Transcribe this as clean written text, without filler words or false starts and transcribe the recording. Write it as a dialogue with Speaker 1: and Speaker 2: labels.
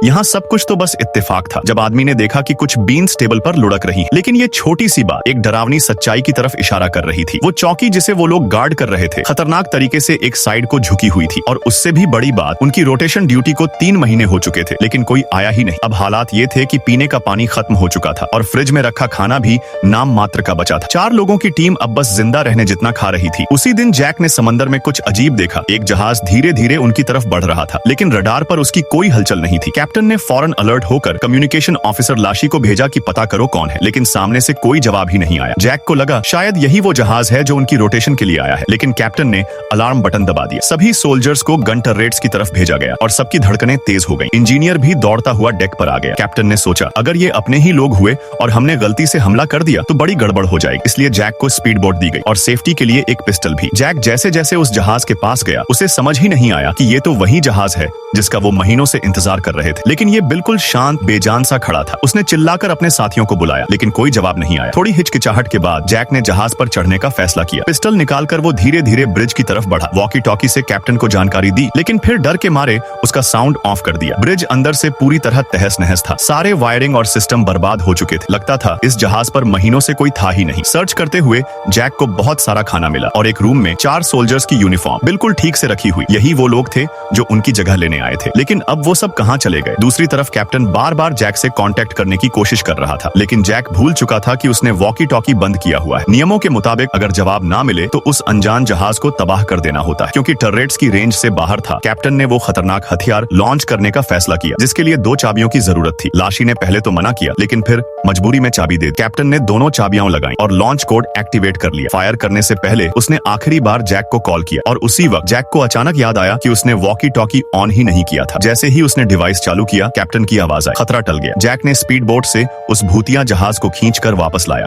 Speaker 1: यहाँ सब कुछ तो बस इत्तेफाक था जब आदमी ने देखा कि कुछ बीन्स टेबल पर लुढ़क रही, लेकिन ये छोटी सी बात एक डरावनी सच्चाई की तरफ इशारा कर रही थी। वो चौकी जिसे वो लोग गार्ड कर रहे थे खतरनाक तरीके से एक साइड को झुकी हुई थी, और उससे भी बड़ी बात उनकी रोटेशन ड्यूटी को 3 महीने हो चुके थे, लेकिन कोई आया ही नहीं। अब हालात ये थे कि पीने का पानी खत्म हो चुका था और फ्रिज में रखा खाना भी नाम मात्र का बचा था। 4 लोगों की टीम अब बस जिंदा रहने जितना खा रही थी। उसी दिन जैक ने समंदर में कुछ अजीब देखा। एक जहाज धीरे धीरे उनकी तरफ बढ़ रहा था, लेकिन रडार पर उसकी कोई हलचल नहीं थी। कैप्टन ने फौरन अलर्ट होकर कम्युनिकेशन ऑफिसर लाशी को भेजा कि पता करो कौन है, लेकिन सामने से कोई जवाब ही नहीं आया। जैक को लगा शायद यही वो जहाज है जो उनकी रोटेशन के लिए आया है, लेकिन कैप्टन ने अलार्म बटन दबा दिया। सभी सोल्जर्स को गन टर्रेट्स की तरफ भेजा गया और सबकी धड़कनें तेज हो गई। इंजीनियर भी दौड़ता हुआ डेक पर आ गया। कैप्टन ने सोचा अगर ये अपने ही लोग हुए और हमने गलती से हमला कर दिया तो बड़ी गड़बड़ हो जाएगी, इसलिए जैक को स्पीड बोट दी गई और सेफ्टी के लिए एक पिस्टल भी। जैक जैसे जैसे उस जहाज के पास गया उसे समझ ही नहीं आया कि ये तो वही जहाज है जिसका वो महीनों से इंतजार कर रहे थे, लेकिन ये बिल्कुल शांत बेजान सा खड़ा था। उसने चिल्लाकर अपने साथियों को बुलाया, लेकिन कोई जवाब नहीं आया। थोड़ी हिचकिचाहट के बाद जैक ने जहाज पर चढ़ने का फैसला किया। पिस्टल निकालकर वो धीरे धीरे ब्रिज की तरफ बढ़ा। वॉकी टॉकी से कैप्टन को जानकारी दी, लेकिन फिर डर के मारे उसका साउंड ऑफ कर दिया। ब्रिज अंदर से पूरी तरह तहस नहस था। सारे वायरिंग और सिस्टम बर्बाद हो चुके थे। लगता था इस जहाज पर महीनों से कोई था ही नहीं। सर्च करते हुए जैक को बहुत सारा खाना मिला और एक रूम में 4 सोल्जर्स की यूनिफॉर्म बिल्कुल ठीक से रखी हुई। यही वो लोग थे जो उनकी जगह लेने आए थे, लेकिन अब वो सब कहां चले गए? दूसरी तरफ कैप्टन बार बार जैक से कांटेक्ट करने की कोशिश कर रहा था, लेकिन जैक भूल चुका था कि उसने वॉकी टॉकी बंद किया हुआ है। नियमों के मुताबिक अगर जवाब ना मिले तो उस अनजान जहाज को तबाह कर देना होता है। क्योंकि टर्रेट्स की रेंज से बाहर था, कैप्टन ने वो खतरनाक हथियार लॉन्च करने का फैसला किया, जिसके लिए 2 चाबियों की जरूरत थी। लाशी ने पहले तो मना किया, लेकिन फिर मजबूरी में चाबी दे दी। कैप्टन ने दोनों चाबियां लगाई और लॉन्च कोड एक्टिवेट कर लिया। फायर करने से पहले उसने आखिरी बार जैक को कॉल किया और उसी वक्त जैक को अचानक याद आया कि उसने वॉकी टॉकी ऑन ही नहीं किया था। जैसे ही उसने डिवाइस चालू किया, कैप्टन की आवाज आई। खतरा टल गया। जैक ने स्पीड बोट से उस भूतिया जहाज को खींचकर वापस लाया।